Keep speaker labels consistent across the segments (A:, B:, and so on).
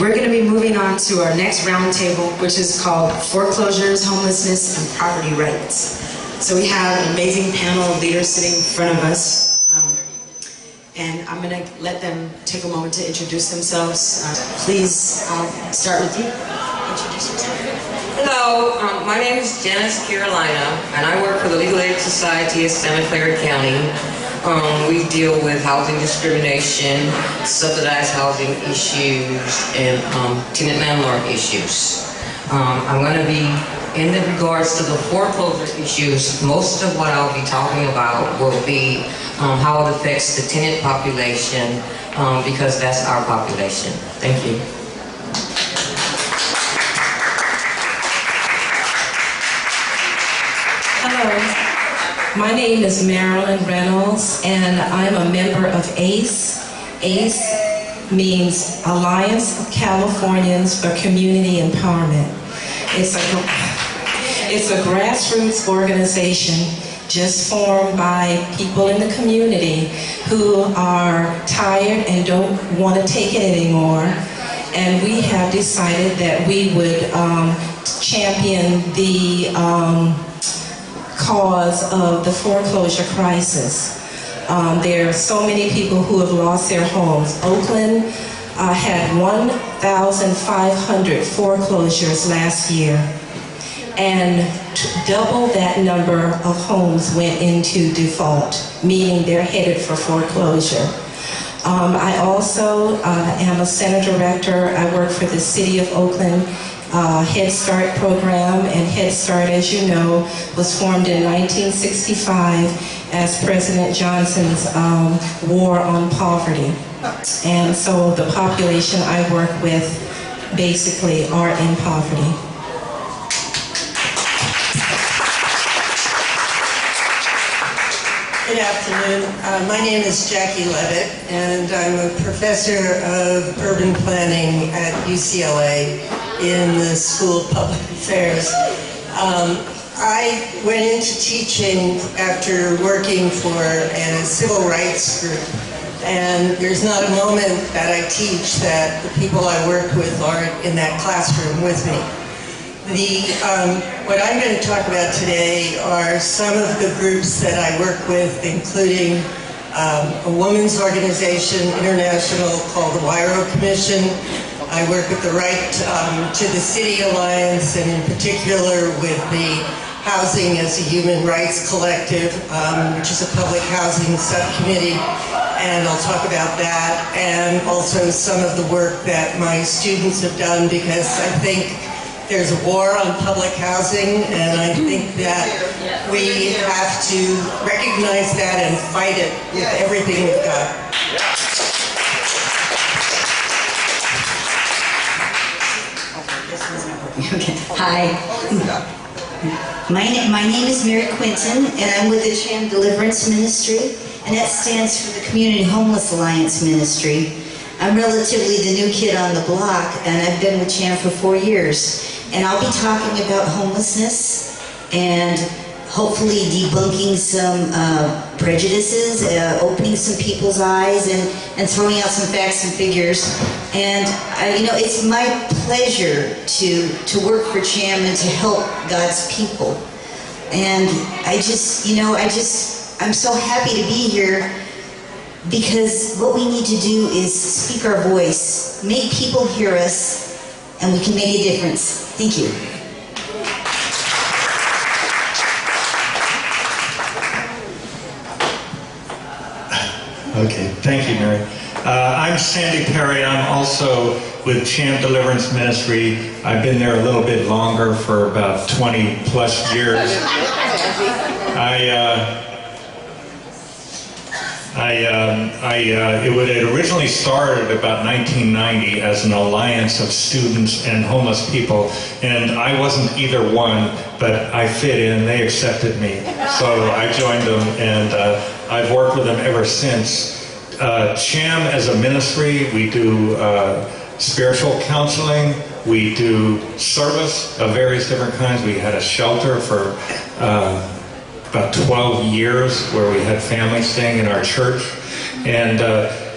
A: We're going to be moving on to our next roundtable, which is called Foreclosures, Homelessness, and Property Rights. So we have an amazing panel of leaders sitting in front of us. And I'm going to let them take a moment to introduce themselves. Please, I'll start with you. Introduce yourself.
B: Hello, my name is Janice Carolina, and I work for the Legal Aid Society of Santa Clara County. We deal with housing discrimination, subsidized housing issues, and tenant landlord issues. I'm going to be, in regards to the foreclosure issues, most of what I'll be talking about will be how it affects the tenant population, because that's our population. Thank you.
C: Hello, my name is Marilyn Reynolds, and I'm a member of ACE. ACE means Alliance of Californians for Community Empowerment. It's a grassroots organization just formed by people in the community who are tired and don't want to take it anymore. And we have decided that we would champion the cause of the foreclosure crisis. There are so many people who have lost their homes. Oakland had 1,500 foreclosures last year, and double that number of homes went into default, meaning they're headed for foreclosure. I also am a center director. I work for the City of Oakland Head Start program, and Head Start, as you know, was formed in 1965 as President Johnson's war on poverty. And so the population I work with basically are in poverty.
D: Good afternoon. My name is Jackie Levitt, and I'm a professor of urban planning at UCLA in the School of Public Affairs. I went into teaching after working for a civil rights group, and there's not a moment that I teach that the people I work with aren't in that classroom with me. What I'm going to talk about today are some of the groups that I work with, including a women's organization, international, called the WIRO Commission. I work with the Right to the City Alliance, and in particular with the Housing as a Human Rights Collective, which is a public housing subcommittee, and I'll talk about that, and also some of the work that my students have done, because I think there's a war on public housing, and I think that we have to recognize that and fight it with everything we've got.
E: Okay. Hi. My name is Mary Quinton, and I'm with the CHAM Deliverance Ministry, and that stands for the Community Homeless Alliance Ministry. I'm relatively the new kid on the block, and I've been with CHAM for 4 years. And I'll be talking about homelessness and hopefully debunking some prejudices, opening some people's eyes, and throwing out some facts and figures. And you know, it's my pleasure to work for CHAM and to help God's people. And I'm so happy to be here, because what we need to do is speak our voice, make people hear us, and we can make a difference. Thank you.
F: Okay, thank you, Mary. I'm Sandy Perry. I'm also with CHAM Deliverance Ministry. I've been there a little bit longer, for about 20 plus years. It originally started about 1990 as an alliance of students and homeless people, and I wasn't either one, but I fit in. They accepted me, so I joined them, and I've worked with them ever since. CHAM as a ministry, we do spiritual counseling, we do service of various different kinds. We had a shelter for about 12 years where we had families staying in our church, and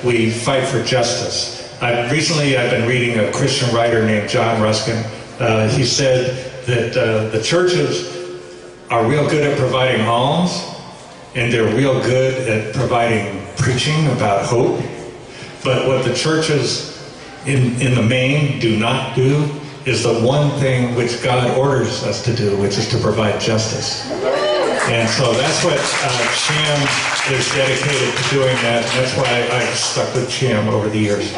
F: we fight for justice. Recently I've been reading a Christian writer named John Ruskin. He said that the churches are real good at providing alms, and they're real good at providing preaching about hope. But what the churches in the main do not do is the one thing which God orders us to do, which is to provide justice. And so that's what CHAM is dedicated to doing that. And that's why I've stuck with CHAM over the years.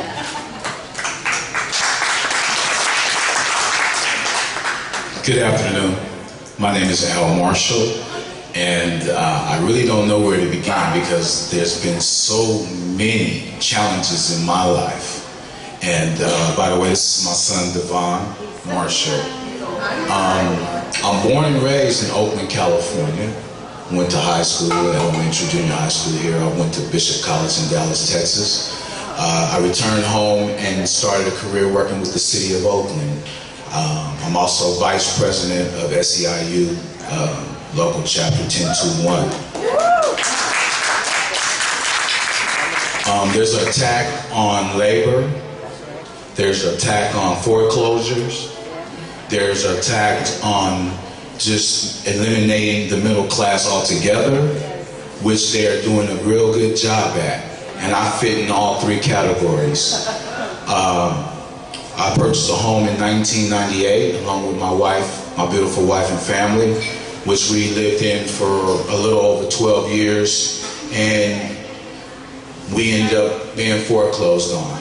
G: Good afternoon. My name is Al Marshall, and I really don't know where to begin because there's been so many challenges in my life. And by the way, this is my son, Devon Marshall. I'm born and raised in Oakland, California. Went to high school, elementary, junior high school here. I went to Bishop College in Dallas, Texas. I returned home and started a career working with the city of Oakland. I'm also vice president of SEIU, local chapter 1021. There's an attack on labor. There's an attack on foreclosures. There's an attack on just eliminating the middle class altogether, which they're doing a real good job at. And I fit in all three categories. I purchased a home in 1998 along with my wife, my beautiful wife and family, which we lived in for a little over 12 years, and we ended up being foreclosed on.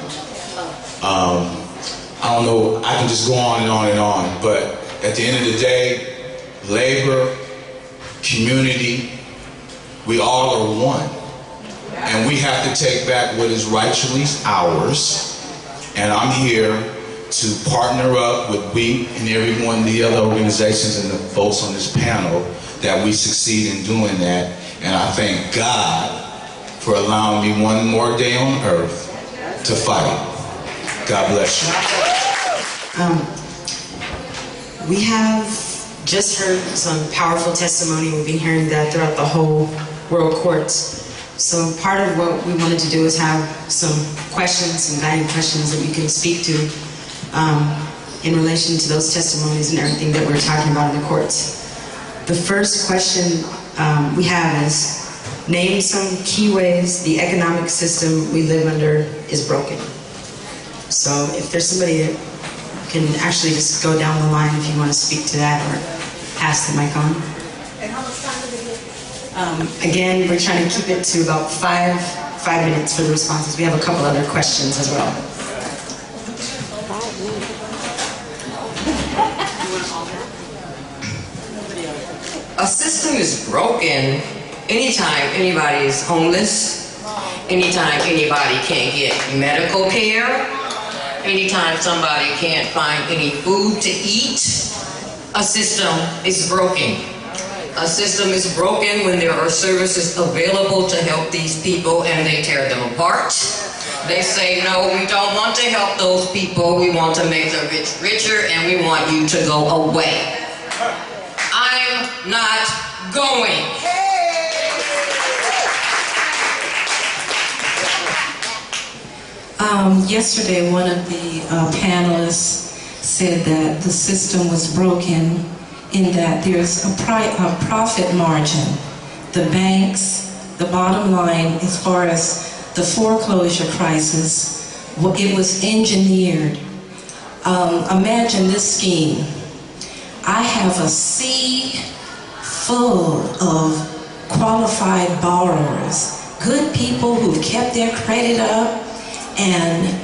G: I don't know, I can just go on and on and on, but at the end of the day, labor, community, we all are one. And we have to take back what is rightfully ours, and I'm here to partner up with we and every one of the other organizations and the folks on this panel that we succeed in doing that. And I thank God for allowing me one more day on earth to fight. God bless you.
A: We have just heard some powerful testimony. We've been hearing that throughout the whole world courts. So part of what we wanted to do is have some questions, some guiding questions that we can speak to in relation to those testimonies and everything that we're talking about in the courts. The first question we have is, name some key ways the economic system we live under is broken. So if there's somebody that can actually just go down the line if you want to speak to that or pass the mic on.
H: And how much time do we get?
A: Again, we're trying to keep it to about five minutes for the responses. We have a couple other questions as well.
B: A system is broken anytime anybody is homeless, anytime anybody can't get medical care, anytime somebody can't find any food to eat. A system is broken. A system is broken when there are services available to help these people and they tear them apart. They say, no, we don't want to help those people. We want to make the rich richer and we want you to go away. I'm not going.
C: Yesterday, one of the panelists said that the system was broken in that there's a profit margin. The banks, the bottom line, as far as the foreclosure crisis, it was engineered. Imagine this scheme. I have a sea full of qualified borrowers, good people who've kept their credit up, and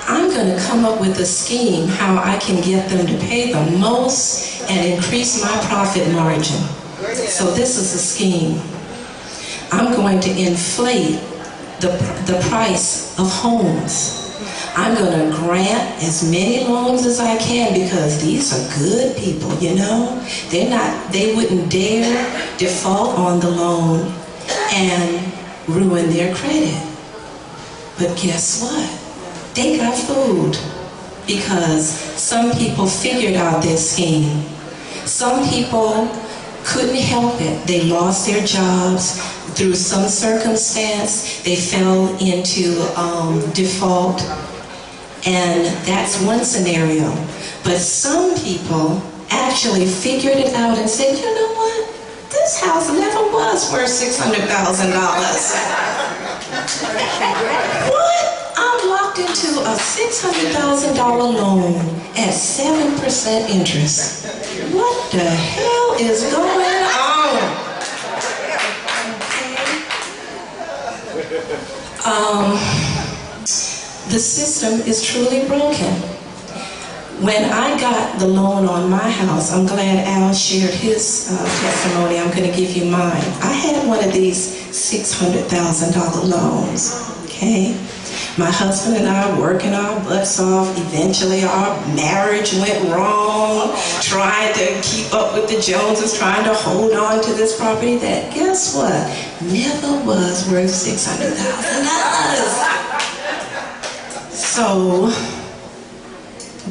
C: I'm going to come up with a scheme how I can get them to pay the most and increase my profit margin. So this is a scheme. I'm going to inflate the price of homes. I'm going to grant as many loans as I can because these are good people, you know? They wouldn't dare default on the loan and ruin their credit. But guess what? They got food because some people figured out their scheme. Some people couldn't help it. They lost their jobs through some circumstance. They fell into default. And that's one scenario. But some people actually figured it out and said, you know what? This house never was worth $600,000. What? I'm locked into a $600,000 loan at 7% interest. What the hell is going on? The system is truly broken. When I got the loan on my house, I'm glad Al shared his testimony. I'm going to give you mine. I had one of these $600,000 loans, okay? My husband and I working our butts off. Eventually our marriage went wrong, trying to keep up with the Joneses, trying to hold on to this property that, guess what, never was worth $600,000. So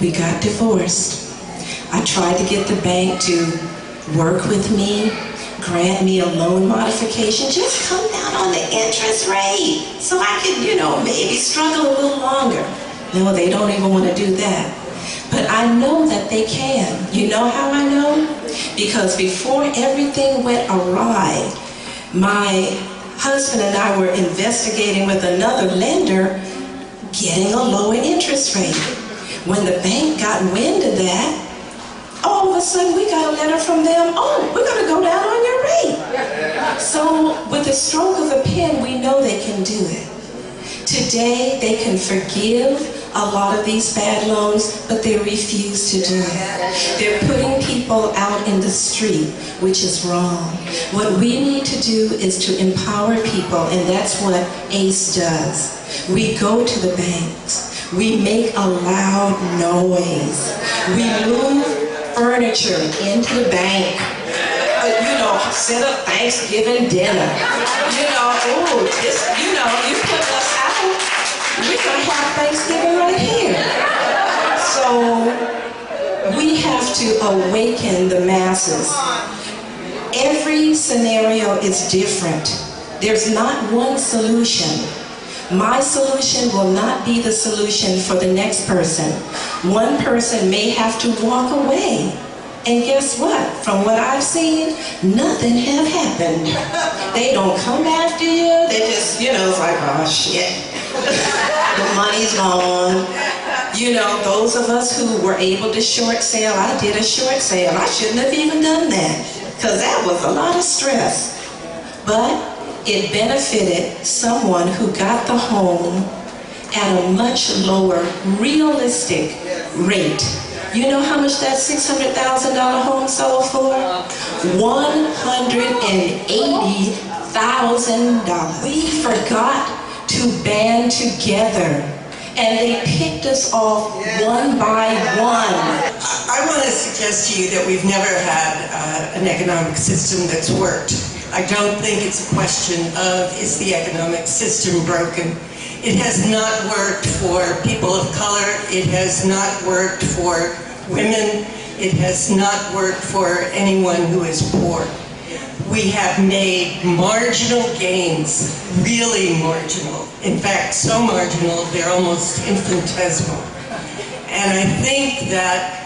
C: we got divorced. I tried to get the bank to work with me, grant me a loan modification, just come down on the interest rate so I could, maybe struggle a little longer. No, they don't even want to do that. But I know that they can. You know how I know? Because before everything went awry, my husband and I were investigating with another lender getting a lower interest rate. When the bank got wind of that, all of a sudden we got a letter from them, oh, we're going to go down on your rate. So with the stroke of a pen, we know they can do it. Today, they can forgive a lot of these bad loans, but they refuse to do it. They're putting people out in the street, which is wrong. What we need to do is to empower people, and that's what ACE does. We go to the banks. We make a loud noise. We move furniture into the bank. Set up Thanksgiving dinner. You put us out, we're going to have Thanksgiving right here. So we have to awaken the masses. Every scenario is different. There's not one solution. My solution will not be the solution for the next person. One person may have to walk away. And guess what? From what I've seen, nothing have happened. They don't come after you. They just, it's like, oh shit. The money's gone. Those of us who were able to short sale, I did a short sale. I shouldn't have even done that because that was a lot of stress. But it benefited someone who got the home at a much lower realistic rate. You know how much that $600,000 home sold for? $180,000. We forgot to band together, and they picked us off one by one.
D: I want to suggest to you that we've never had an economic system that's worked. I don't think it's a question of, is the economic system broken? It has not worked for people of color. It has not worked for women. It has not worked for anyone who is poor. We have made marginal gains, really marginal. In fact, so marginal, they're almost infinitesimal. And I think that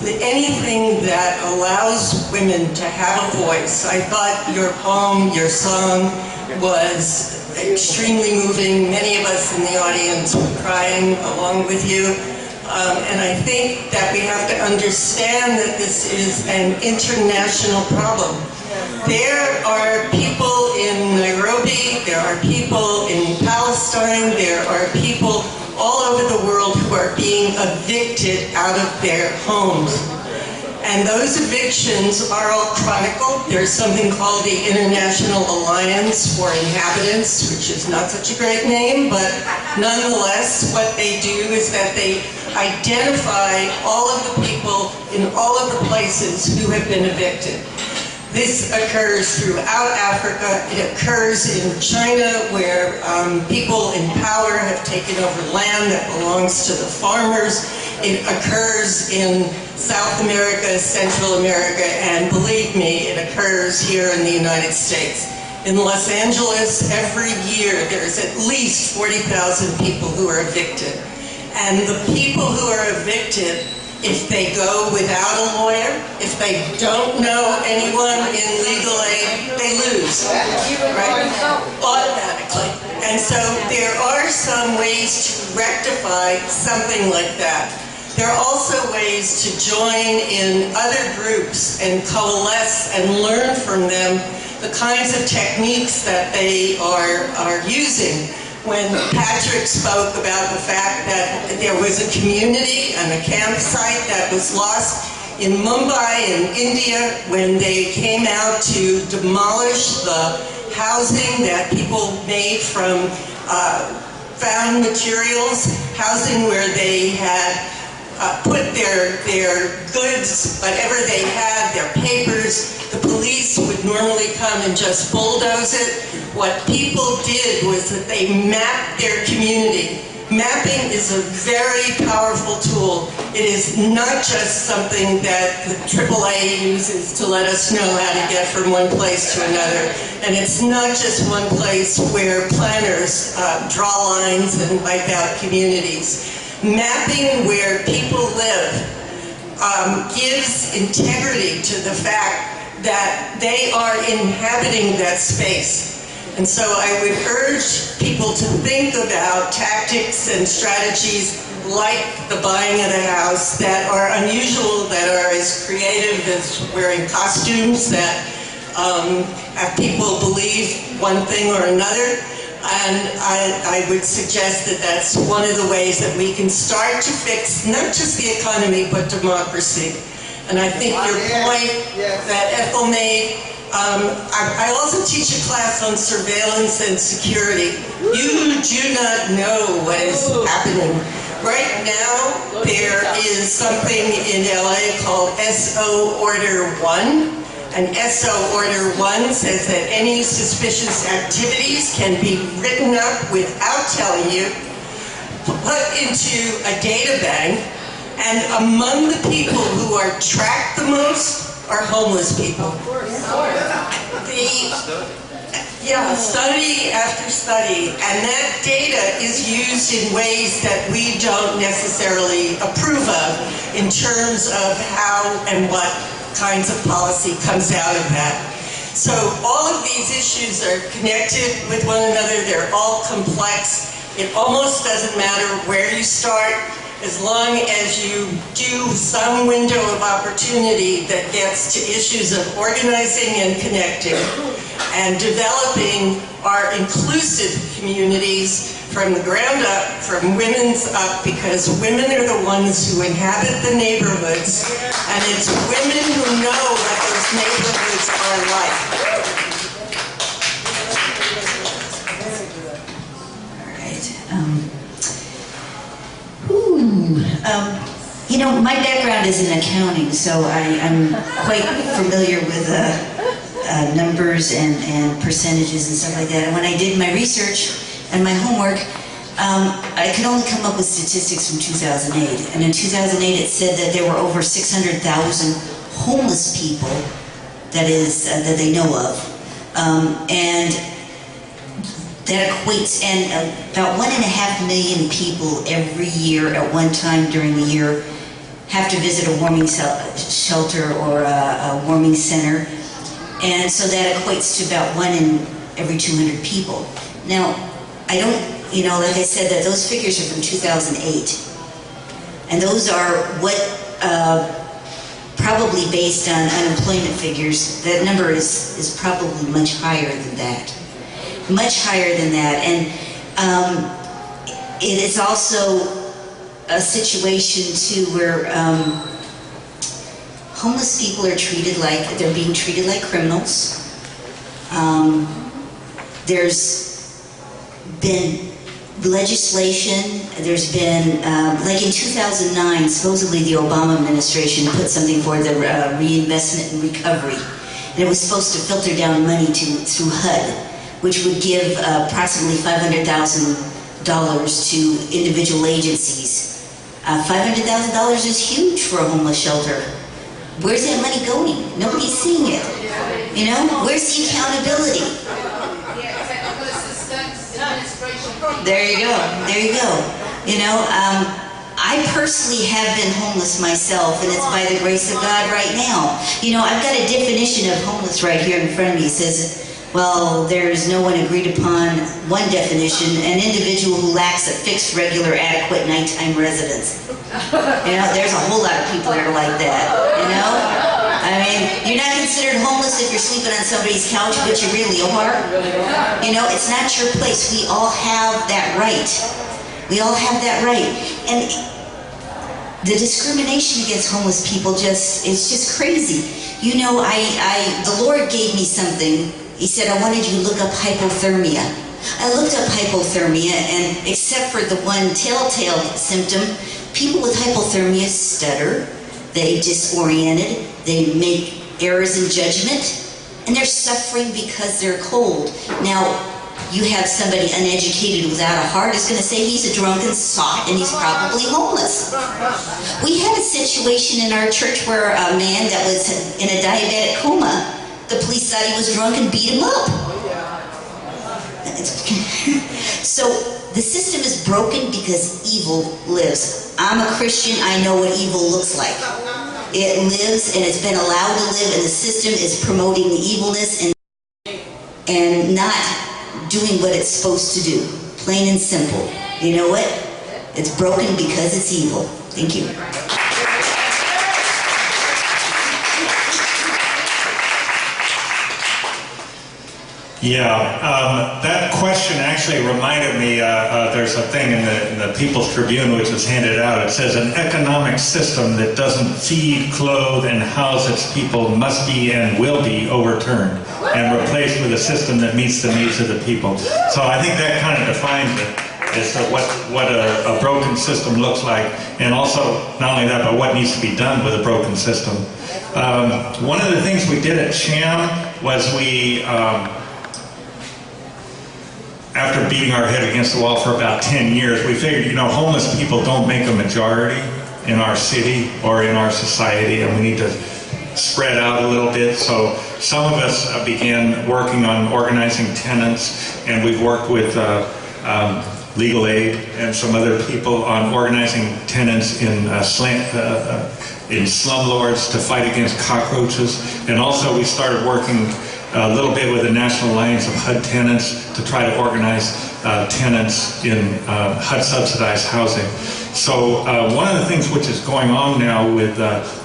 D: anything that allows women to have a voice, I thought your poem, your song was extremely moving. Many of us in the audience were crying along with you. And I think that we have to understand that this is an international problem. There are people in Nairobi, there are people in Palestine, there are people all over the world who are being evicted out of their homes. And those evictions are all chronicled. There's something called the International Alliance for Inhabitants, which is not such a great name, but nonetheless, what they do is that they identify all of the people in all of the places who have been evicted. This occurs throughout Africa. It occurs in China, where people in power have taken over land that belongs to the farmers. It occurs in South America, Central America, and believe me, it occurs here in the United States. In Los Angeles, every year, there's at least 40,000 people who are evicted. And the people who are evicted, if they go without a lawyer, if they don't know anyone in legal aid, they lose, right? Automatically. And so there are some ways to rectify something like that. There are also ways to join in other groups and coalesce and learn from them the kinds of techniques that they are using. When Patrick spoke about the fact that there was a community and a campsite that was lost in Mumbai in India when they came out to demolish the housing that people made from found materials, housing where they had put their goods, whatever they had, their papers. The police would normally come and just bulldoze it. What people did was that they mapped their community. Mapping is a very powerful tool. It is not just something that the AAA uses to let us know how to get from one place to another. And it's not just one place where planners draw lines and wipe out communities. Mapping where people live gives integrity to the fact that they are inhabiting that space. And so I would urge people to think about tactics and strategies like the buying of the house that are unusual, that are as creative as wearing costumes, that have people believe one thing or another. And I would suggest that that's one of the ways that we can start to fix not just the economy, but democracy. And I think your point that Ethel made, I also teach a class on surveillance and security. You do not know what is happening. Right now, there is something in LA called SO Order 1. And SO Order 1 says that any suspicious activities can be written up without telling you, put into a data bank, and among the people who are tracked the most are homeless people. Study after study, and that data is used in ways that we don't necessarily approve of in terms of how and what kinds of policy comes out of that. So all of these issues are connected with one another. They're all complex. It almost doesn't matter where you start, as long as you do some window of opportunity that gets to issues of organizing and connecting and developing our inclusive communities from the ground up, from women's up, because women are the ones who inhabit the neighborhoods, and it's women who know what those neighborhoods are like.
E: You know, my background is in accounting, so I'm quite familiar with numbers and percentages and stuff like that. And when I did my research and my homework, I could only come up with statistics from 2008. And in 2008, it said that there were over 600,000 homeless people, that they know of. And that equates, and about 1.5 million people every year at one time during the year have to visit a warming shelter or a warming center. And so that equates to about 1 in every 200 people. Now, I don't, like I said, that those figures are from 2008. And those are what, probably based on unemployment figures, that number is probably much higher than that. Much higher than that. And it is also a situation too where homeless people are treated like, they're being treated like criminals. There's been legislation, there's been, like in 2009, supposedly the Obama administration put something for the reinvestment and recovery. And it was supposed to filter down money through HUD, which would give approximately $500,000 to individual agencies. $500,000 is huge for a homeless shelter. Where's that money going? Nobody's seeing it. Where's the accountability? There you go. There you go. personally have been homeless myself, and it's by the grace of God right now. You know, I've got a definition of homeless right here in front of me. It says, well, there's no one agreed upon one definition, an individual who lacks a fixed, regular, adequate nighttime residence. You know, there's a whole lot of people that are like that, you know? I mean, you're not considered homeless if you're sleeping on somebody's couch, but you really are. You know, it's not your place. We all have that right. We all have that right. And the discrimination against homeless people it's just crazy. You know, the Lord gave me something. He said, I wanted you to look up hypothermia. I looked up hypothermia, and except for the one telltale symptom, people with hypothermia stutter, they disoriented, they make errors in judgment, and they're suffering because they're cold. Now, you have somebody uneducated without a heart is going to say he's a drunken sot and he's probably homeless. We had a situation in our church where a man that was in a diabetic coma, the police thought he was drunk and beat him up. So the system is broken because evil lives. I'm a Christian, I know what evil looks like. It lives and it's been allowed to live, and the system is promoting the evilness and not doing what it's supposed to do. Plain and simple. You know what? It's broken because it's evil. Thank you.
F: Yeah, that question actually reminded me, there's a thing in the People's Tribune which was handed out. It says, an economic system that doesn't feed, clothe, and house its people must be and will be overturned and replaced with a system that meets the needs of the people. So I think that kind of defines it, as to what a broken system looks like, and also, not only that, but what needs to be done with a broken system. One of the things we did at CHAM was we, after beating our head against the wall for about 10 years, we figured, you know, homeless people don't make a majority in our city or in our society, and we need to spread out a little bit. So some of us began working on organizing tenants, and we've worked with Legal Aid and some other people on organizing tenants in slumlords to fight against cockroaches. And also we started working a little bit with the National Alliance of HUD Tenants to try to organize tenants in HUD subsidized housing. So one of the things which is going on now with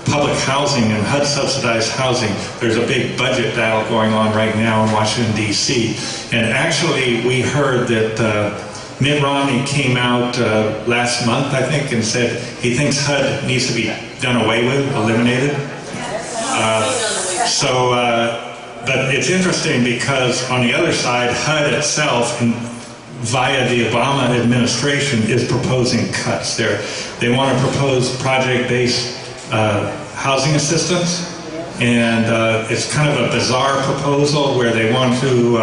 F: public housing and HUD subsidized housing, there's a big budget battle going on right now in Washington, D.C. And actually we heard that Mitt Romney came out last month, I think, and said he thinks HUD needs to be done away with, eliminated. But it's interesting because on the other side, HUD itself, via the Obama administration, is proposing cuts. They want to propose project-based housing assistance, and it's kind of a bizarre proposal where they want to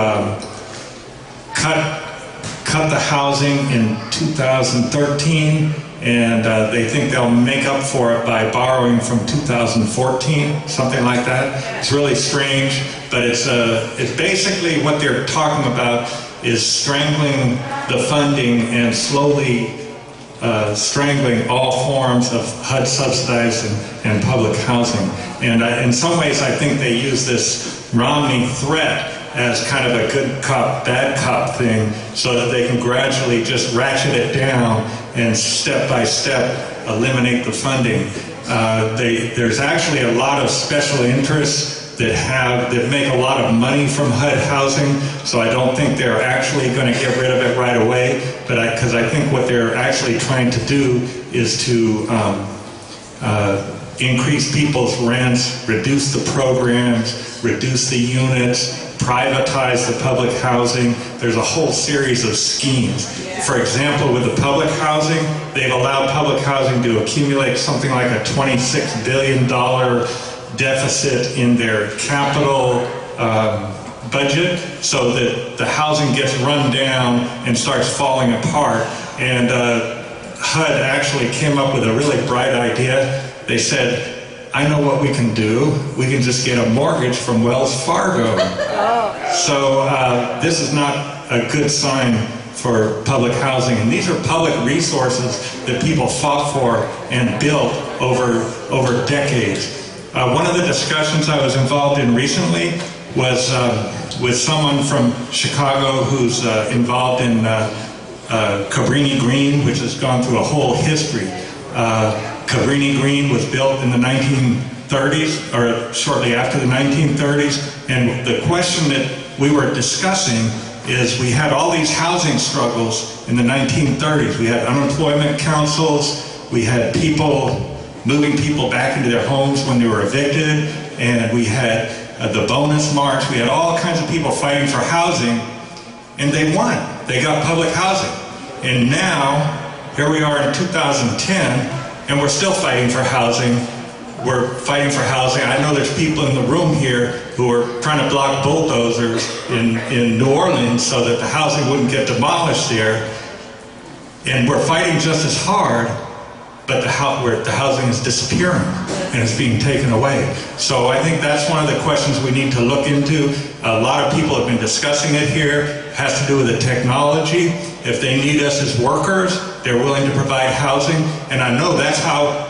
F: cut the housing in 2013, and they think they'll make up for it by borrowing from 2014, something like that. It's really strange, but it's basically what they're talking about is strangling the funding and slowly strangling all forms of HUD subsidized and public housing. And in some ways I think they use this Romney threat as kind of a good cop, bad cop thing, so that they can gradually just ratchet it down and step by step eliminate the funding. There's actually a lot of special interests that make a lot of money from HUD housing, so I don't think they're actually going to get rid of it right away, because I think what they're actually trying to do is to increase people's rents, reduce the programs, reduce the units, privatize the public housing. There's a whole series of schemes. For example, with the public housing, they've allowed public housing to accumulate something like a $26 billion deficit in their capital budget, so that the housing gets run down and starts falling apart. And HUD actually came up with a really bright idea. They said, I know what we can do. We can just get a mortgage from Wells Fargo. So this is not a good sign for public housing. And these are public resources that people fought for and built over decades. One of the discussions I was involved in recently was with someone from Chicago who's involved in Cabrini Green, which has gone through a whole history. Cabrini Green was built in the 1930s, or shortly after the 1930s, and the question that we were discussing is we had all these housing struggles in the 1930s. We had unemployment councils, we had people moving people back into their homes when they were evicted, and we had the bonus march. We had all kinds of people fighting for housing, and they won. They got public housing. And now, here we are in 2010, and we're still fighting for housing. We're fighting for housing. I know there's people in the room here who are trying to block bulldozers in New Orleans so that the housing wouldn't get demolished there. And we're fighting just as hard, but the housing is disappearing and it's being taken away. So I think that's one of the questions we need to look into. A lot of people have been discussing it here. It has to do with the technology. If they need us as workers, they're willing to provide housing. And I know that's how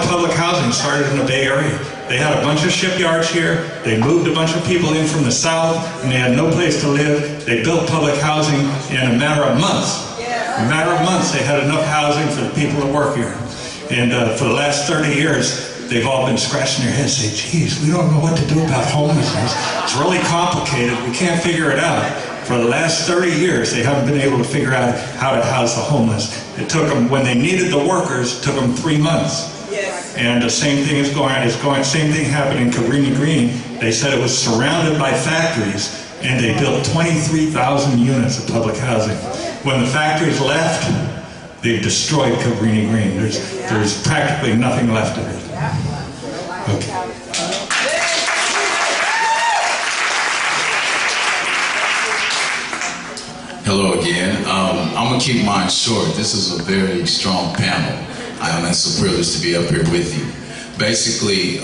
F: public housing started in the Bay Area. They had a bunch of shipyards here. They moved a bunch of people in from the South, and they had no place to live. They built public housing in a matter of months. In a matter of months, they had enough housing for the people to work here. And for the last 30 years, they've all been scratching their heads saying, geez, we don't know what to do about homelessness. It's really complicated. We can't figure it out. For the last 30 years, they haven't been able to figure out how to house the homeless. It took them, when they needed the workers, it took them 3 months. Yes. And the same thing same thing happened in Cabrini Green. They said it was surrounded by factories, and they built 23,000 units of public housing. When the factories left, they've destroyed Cabrini Green. There's practically nothing left of it. Okay.
G: Hello again. I'm going to keep mine short. This is a very strong panel. It's a privilege to be up here with you. Basically,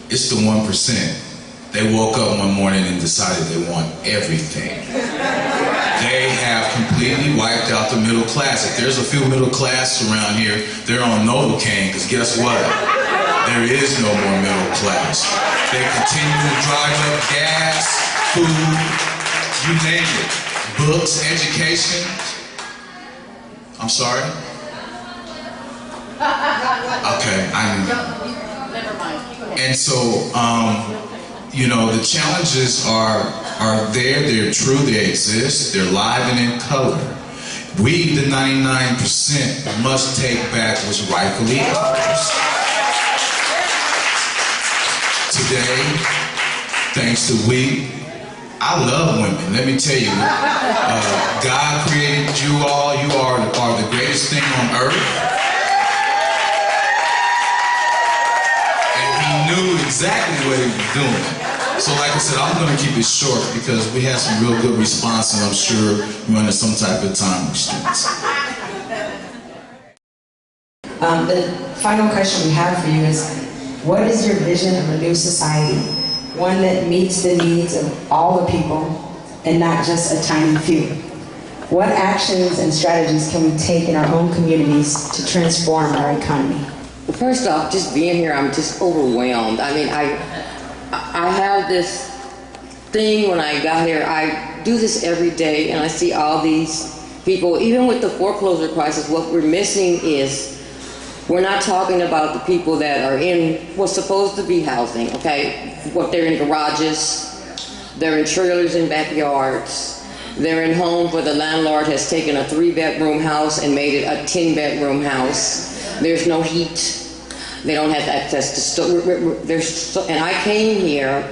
G: it's the 1%. They woke up one morning and decided they want everything. They have completely wiped out the middle class. If there's a few middle class around here, they're on Novocaine, because guess what? There is no more middle class. They continue to drive up gas, food, you name it. Books, education. I'm sorry? Okay, never mind. And so, you know, the challenges are there, they're true, they exist, they're live and in color. We, the 99%, must take back what's rightfully ours. Today, thanks to we, I love women. Let me tell you, God created you all. You are the greatest thing on earth. And He knew exactly what He was doing. So like I said, I'm going to keep it short because we had some real good response, and I'm sure we're under some type of time restraints.
A: The final question we have for you is, what is your vision of a new society? One that meets the needs of all the people and not just a tiny few. What actions and strategies can we take in our own communities to transform our economy?
B: First off, just being here, I'm just overwhelmed. I mean, I have this thing when I got here. I do this every day, and I see all these people. Even with the foreclosure crisis, what we're missing is we're not talking about the people that are in what's supposed to be housing, okay? What they're in garages, they're in trailers in backyards, they're in homes where the landlord has taken a 3-bedroom house and made it a 10-bedroom house. There's no heat. They don't have access to and I came here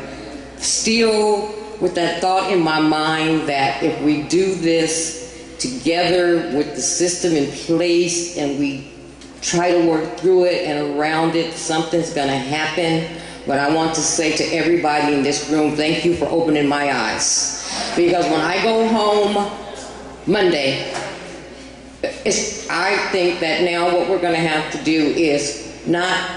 B: still with that thought in my mind that if we do this together with the system in place and we try to work through it and around it, something's gonna happen. But I want to say to everybody in this room, thank you for opening my eyes. Because when I go home Monday, I think that now what we're gonna have to do is not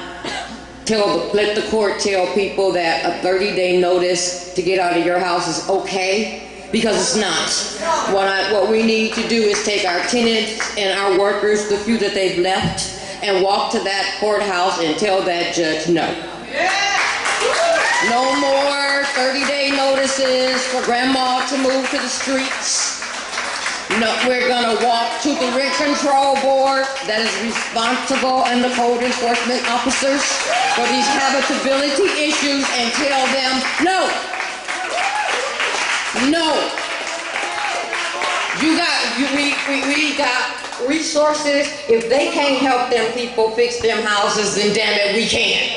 B: let the court tell people that a 30-day notice to get out of your house is okay. because it's not. What we need to do is take our tenants and our workers, the few that they've left, and walk to that courthouse and tell that judge no. No more 30-day notices for grandma to move to the streets. No, we're gonna walk to the rent control board that is responsible and the code enforcement officers for these habitability issues and tell them no. No. We got resources. If they can't help them people fix them houses, then damn it, we can.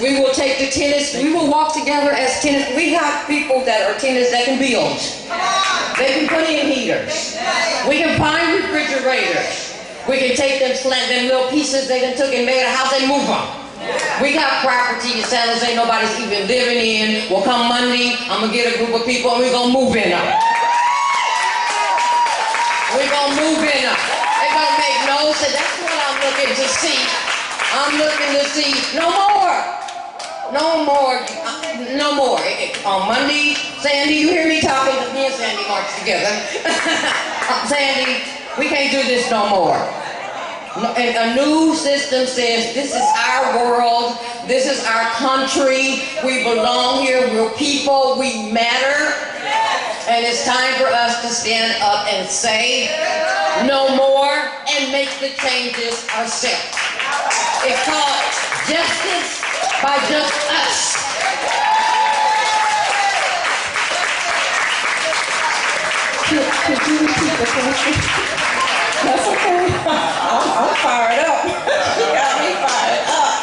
B: We will take the tenants, we will walk together as tenants. We got people that are tenants that can build. They can put in heaters. We can find refrigerators. We can take them little pieces they done took and made a house and move them. We got property in San Jose nobody's even living in. Well, come Monday, I'm gonna get a group of people and we're gonna move in them. We're gonna move in them. They're gonna make no sense. That's what I'm looking to see. I'm looking to see no more. No more. No more. On Monday, Sandy, you hear me talking? Because me and Sandy march together. Sandy, we can't do this no more. And a new system says this is our world, this is our country, we belong here, we're people, we matter, and it's time for us to stand up and say no more and make the changes ourselves. It's called justice by just us.
C: Could you repeat the question? That's okay. I'm fired up. You got me fired up.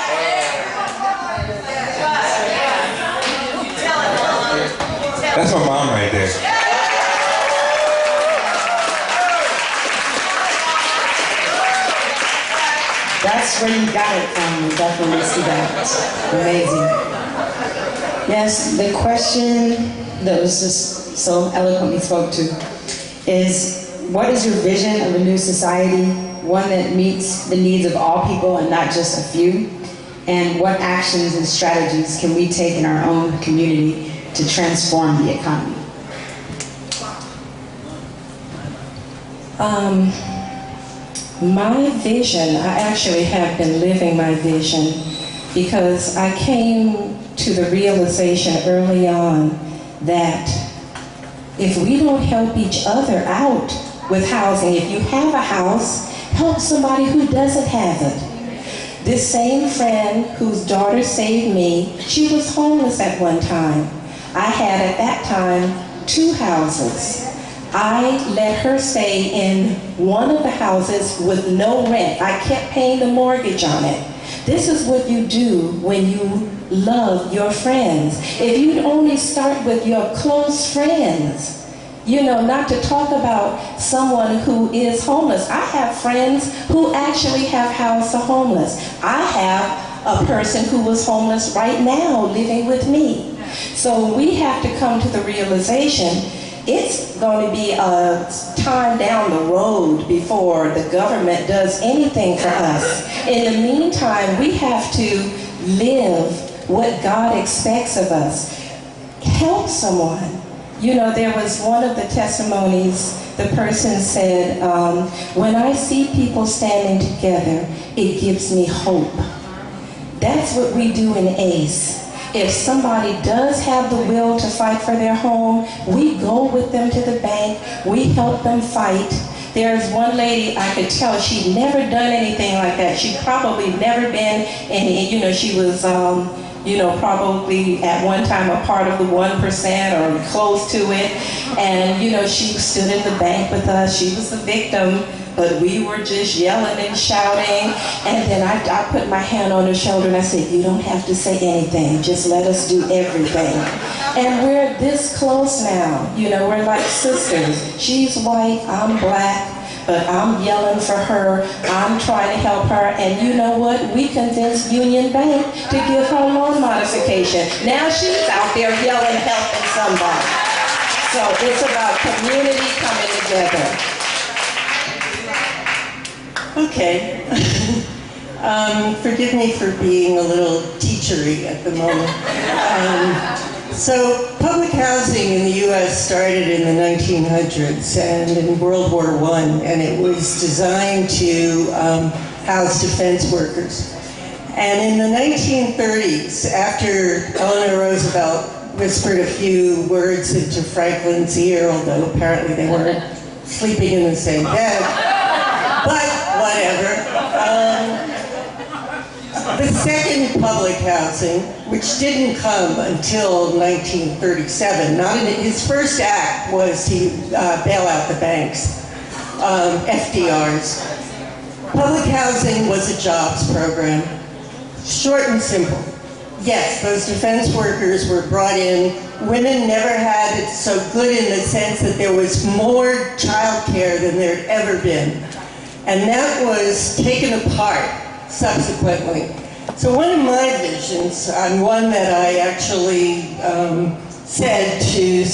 I: That's my mom right there.
A: That's where you got it from. We definitely see that. Amazing. Yes, the question that was just so eloquently spoke to is, what is your vision of a new society, one that meets the needs of all people and not just a few? And what actions and strategies can we take in our own community to transform the economy?
C: My vision, I actually have been living my vision because I came to the realization early on that if we don't help each other out with housing, if you have a house, help somebody who doesn't have it. This same friend whose daughter saved me, she was homeless at one time. I had at that time 2 houses. I let her stay in one of the houses with no rent. I kept paying the mortgage on it. This is what you do when you love your friends. If you only start with your close friends, you know, not to talk about someone who is homeless. I have friends who actually have housed the homeless. I have a person who was homeless right now living with me. So we have to come to the realization it's going to be a time down the road before the government does anything for us. In the meantime, we have to live what God expects of us. Help someone. You know, there was one of the testimonies, the person said, when I see people standing together, it gives me hope. That's what we do in ACE. If somebody does have the will to fight for their home, we go with them to the bank, we help them fight. There's one lady I could tell she'd never done anything like that. She'd probably never been in, you know, she was, you know, probably at one time a part of the 1% or close to it. And, you know, she stood in the bank with us. She was the victim, but we were just yelling and shouting. And then I put my hand on her shoulder and I said, you don't have to say anything. Just let us do everything. And we're this close now. You know, we're like sisters. She's white, I'm black. But I'm yelling for her, I'm trying to help her, and you know what? We convinced Union Bank to give her loan modification. Now she's out there yelling, helping somebody. So it's about community coming together.
D: Okay. Forgive me for being a little teachery at the moment. So public housing in the U.S. started in the 1900s and in World War I, and it was designed to house defense workers. And in the 1930s, after Eleanor Roosevelt whispered a few words into Franklin's ear, although apparently they weren't sleeping in the same bed, but whatever. The second public housing, which didn't come until 1937, his first act was to bail out the banks, FDR's. Public housing was a jobs program, short and simple. Yes, those defense workers were brought in. Women never had it so good in the sense that there was more child care than there had ever been. And that was taken apart subsequently. So one of my visions, and one that I actually said to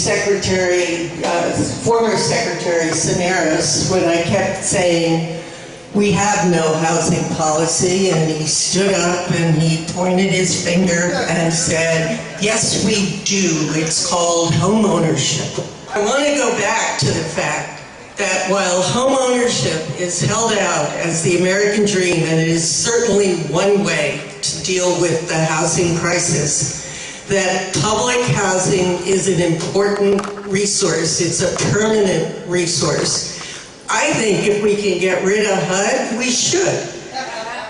D: former Secretary Cisneros when I kept saying, we have no housing policy, and he stood up and he pointed his finger and said, yes, we do. It's called homeownership. I want to go back to the fact that while homeownership is held out as the American dream, and it is certainly one way to deal with the housing crisis, that public housing is an important resource. It's a permanent resource. I think if we can get rid of HUD, we should.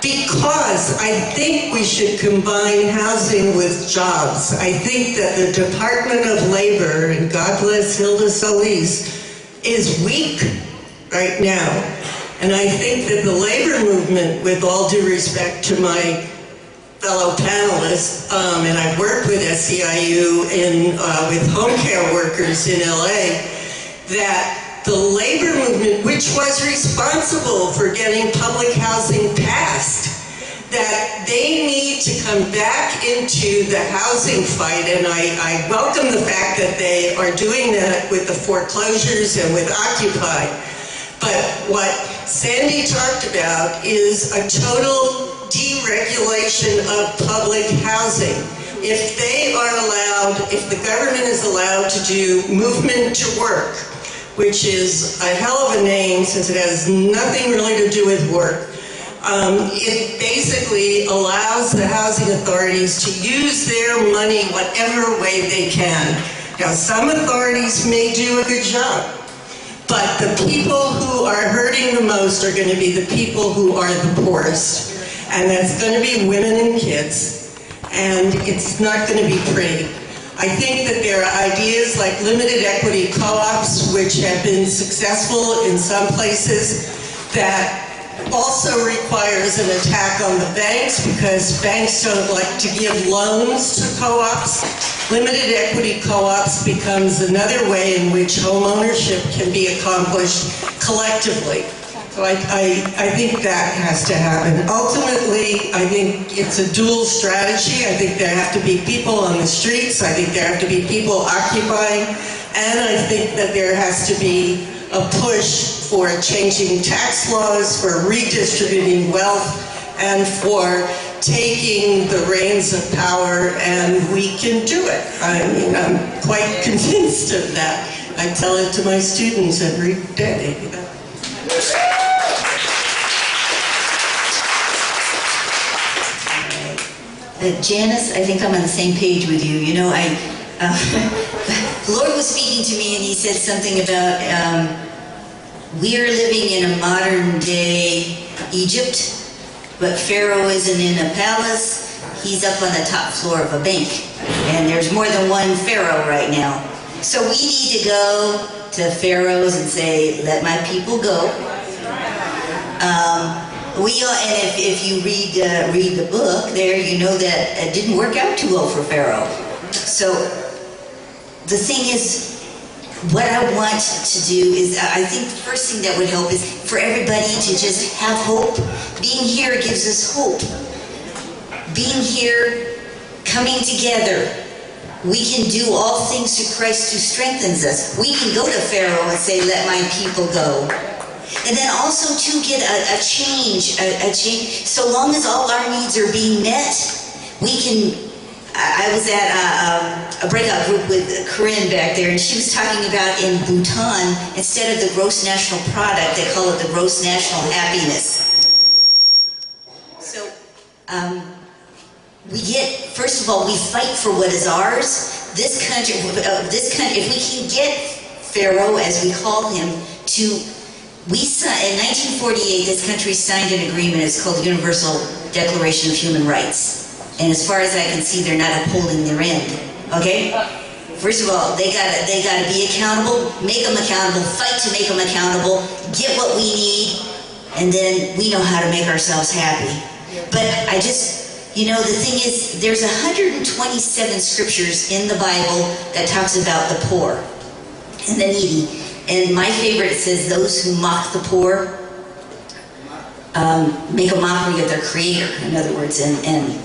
D: Because I think we should combine housing with jobs. I think that the Department of Labor, and God bless Hilda Solis, is weak right now. And I think that the labor movement, with all due respect to my fellow panelists, and I've worked with SEIU with home care workers in LA, that the labor movement, which was responsible for getting public housing passed, that they need to come back into the housing fight, and I welcome the fact that they are doing that with the foreclosures and with Occupy. But what Sandy talked about is a total deregulation of public housing. If the government is allowed to do movement to work, which is a hell of a name since it has nothing really to do with work, it basically allows the housing authorities to use their money whatever way they can. Now, some authorities may do a good job, but the people who are hurting the most are going to be the people who are the poorest. And that's going to be women and kids, and it's not going to be pretty. I think that there are ideas like limited equity co-ops, which have been successful in some places, that also requires an attack on the banks, because banks don't like to give loans to co-ops. Limited equity co-ops becomes another way in which home ownership can be accomplished collectively. So I think that has to happen. Ultimately, I think it's a dual strategy. I think there have to be people on the streets. I think there have to be people occupying. And I think that there has to be a push for changing tax laws, for redistributing wealth, and for taking the reins of power, and we can do it. I mean, I'm quite convinced of that. I tell it to my students every day.
E: Janice, I think I'm on the same page with you. You know, the Lord was speaking to me and he said something about we are living in a modern day Egypt, but Pharaoh isn't in a palace. He's up on the top floor of a bank. And there's more than one Pharaoh right now. So we need to go to Pharaohs and say, let my people go. And if you read the book there, you know that it didn't work out too well for Pharaoh. So the thing is, what I want to do is, I think the first thing that would help is for everybody to just have hope. Being here gives us hope. Being here, coming together, we can do all things through Christ who strengthens us. We can go to Pharaoh and say, let my people go. And then also to get a change. So long as all our needs are being met, we can I was at a breakout group with Corinne back there, and she was talking about in Bhutan, instead of the gross national product, they call it the gross national happiness. So, first of all, we fight for what is ours. This country, if we can get Pharaoh, as we call him, in 1948, this country signed an agreement. It's called the Universal Declaration of Human Rights. And as far as I can see, they're not upholding their end. Okay? First of all, they gotta be accountable, make them accountable, fight to make them accountable, get what we need, and then we know how to make ourselves happy. But the thing is, there's 127 scriptures in the Bible that talks about the poor and the needy. And my favorite, it says, those who mock the poor make a mockery of their creator, in other words, and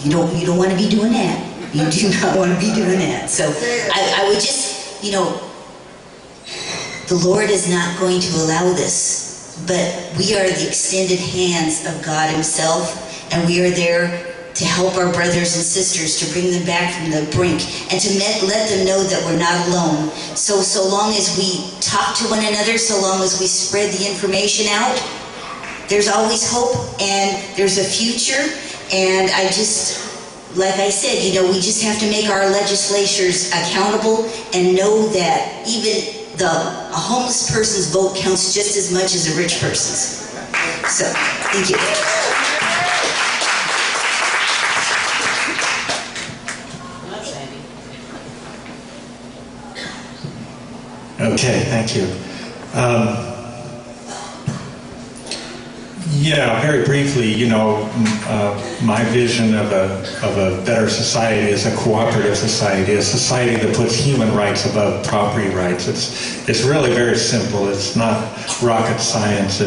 E: you don't want to be doing that. You do not want to be doing that. So I would just, the Lord is not going to allow this, but we are the extended hands of God himself, and we are there to help our brothers and sisters, to bring them back from the brink, and to let them know that we're not alone. So long as we talk to one another, so long as we spread the information out, there's always hope, and there's a future. And like I said, we just have to make our legislatures accountable and know that even a homeless person's vote counts just as much as a rich person's. So, thank you.
F: Okay, thank you. Yeah, very briefly, my vision of a better society is a cooperative society, a society that puts human rights above property rights. It's really very simple. It's not rocket science.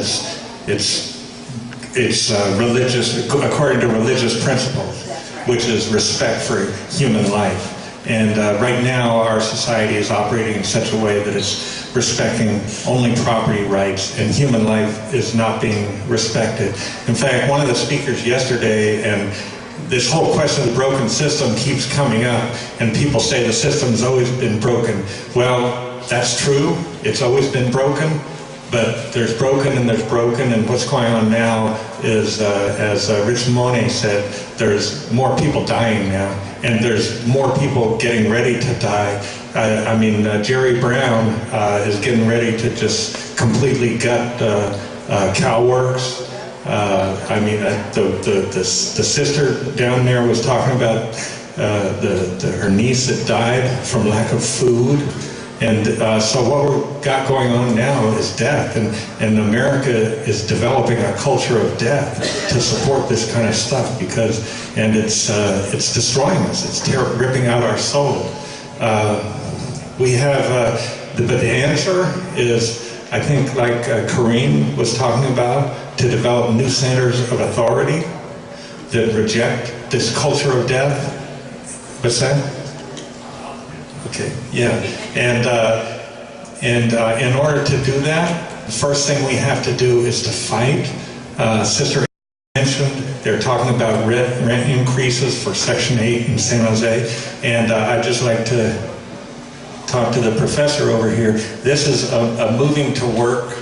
F: It's religious, according to religious principles, which is respect for human life. And right now, our society is operating in such a way that it's respecting only property rights, and human life is not being respected. In fact, one of the speakers yesterday, and this whole question of the broken system keeps coming up, and people say the system's always been broken. Well, that's true. It's always been broken. But there's broken and there's broken, and what's going on now is, as Rich Monet said, there's more people dying now, and there's more people getting ready to die. Jerry Brown is getting ready to just completely gut CalWorks. The sister down there was talking about her niece that died from lack of food. And so what we've got going on now is death, and America is developing a culture of death to support this kind of stuff and it's destroying us. It's ripping out our soul. We have, but the answer is, I think, like Corrine was talking about, to develop new centers of authority that reject this culture of death. What's that? Okay, yeah, and in order to do that, the first thing we have to do is to fight. Sister mentioned they're talking about rent increases for Section 8 in San Jose, and I'd just like to talk to the professor over here. This is a moving to work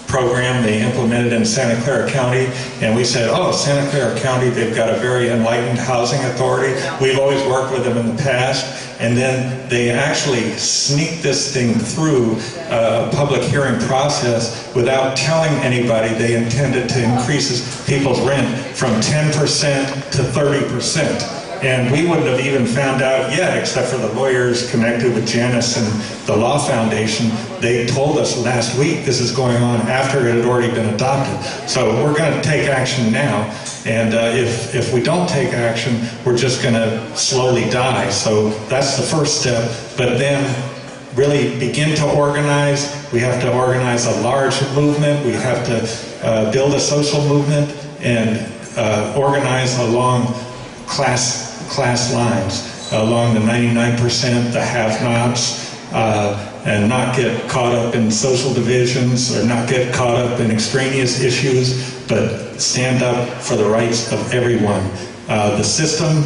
F: program they implemented in Santa Clara County, and we said, oh, Santa Clara County, they've got a very enlightened housing authority. We've always worked with them in the past. And then they actually sneaked this thing through a public hearing process without telling anybody they intended to increase people's rent from 10% to 30%. And we wouldn't have even found out yet, except for the lawyers connected with Janice and the Law Foundation. They told us last week this is going on after it had already been adopted. So we're going to take action now. And if we don't take action, we're just going to slowly die. So that's the first step. But then really begin to organize. We have to organize a large movement. We have to build a social movement and organize along class lines, along the 99%, the have-nots, and not get caught up in social divisions or not get caught up in extraneous issues, but stand up for the rights of everyone. The system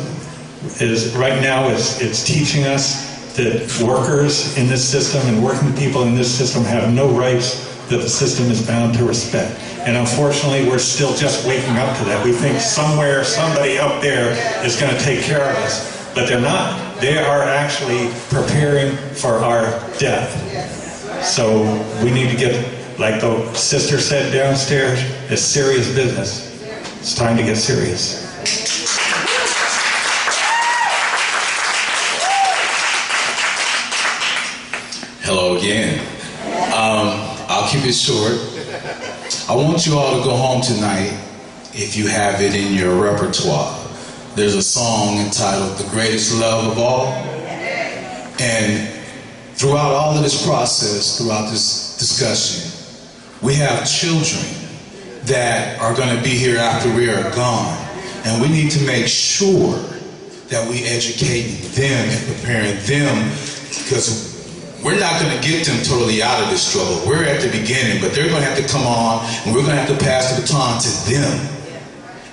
F: is right now it's teaching us that workers in this system and working people in this system have no rights that the system is bound to respect. And unfortunately, we're still just waking up to that. We think somewhere, somebody up there is going to take care of us, but they're not. They are actually preparing for our death. So we need to get, like the sister said downstairs, it's serious business. It's time to get serious.
G: Hello again. I'll keep it short. I want you all to go home tonight, if you have it in your repertoire. There's a song entitled "The Greatest Love of All." And throughout all of this process, throughout this discussion, we have children that are going to be here after we are gone. And we need to make sure that we educate them and preparing them, because we're not going to get them totally out of this struggle. We're at the beginning, but they're going to have to come on, and we're going to have to pass the baton to them.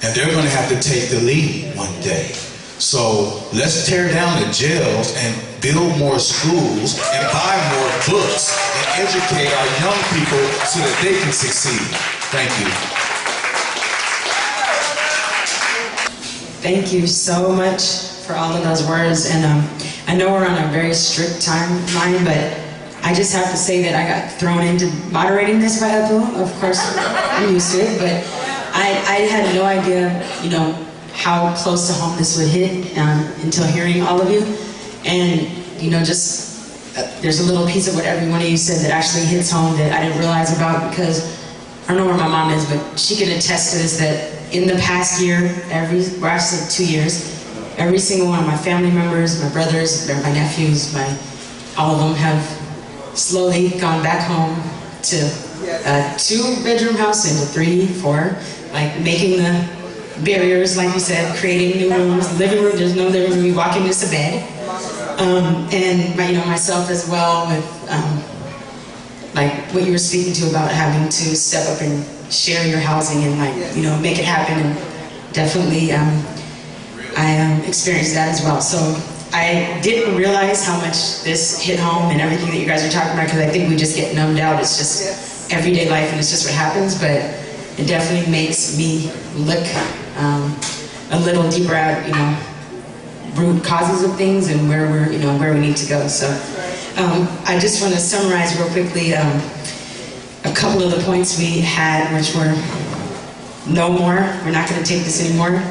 G: And they're going to have to take the lead one day. So let's tear down the jails and build more schools and buy more books and educate our young people so that they can succeed. Thank you.
A: Thank you so much for all of those words. And I know we're on a very strict timeline, but I just have to say that I got thrown into moderating this by Abdul. Of course, I'm used to it, but I had no idea, you know, how close to home this would hit until hearing all of you. And, you know, just there's a little piece of what every one of you said that actually hits home that I didn't realize about, because I don't know where my mom is, but she can attest to this, that in the past year, or actually 2 years, every single one of my family members, my brothers, my nephews, all of them have slowly gone back home to a 2-bedroom house into 3, 4, like making the barriers, like you said, creating new rooms. Living room, there's no living room, you walk in, it's a bed. And myself as well, with like what you were speaking to about having to step up and share your housing and make it happen. And definitely I experienced that as well. So I didn't realize how much this hit home and everything that you guys are talking about, because I think we just get numbed out. It's just everyday life and it's just what happens, but it definitely makes me look a little deeper at, root causes of things and where we need to go. So I just want to summarize real quickly a couple of the points we had, which were no more, we're not going to take this anymore.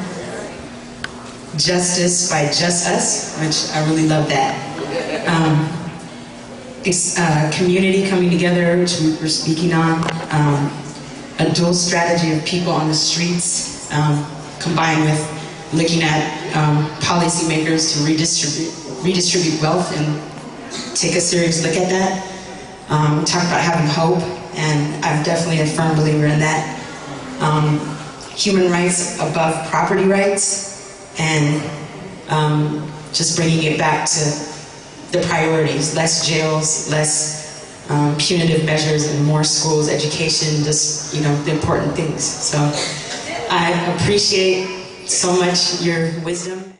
A: Justice by just us, which I really love that. Community coming together, which we were speaking on. A dual strategy of people on the streets, combined with looking at policymakers to redistribute wealth and take a serious look at that. Talk about having hope, and I'm definitely a firm believer in that. Human rights above property rights, and just bringing it back to the priorities: less jails, less punitive measures, and more schools, education, just the important things. So I appreciate so much your wisdom.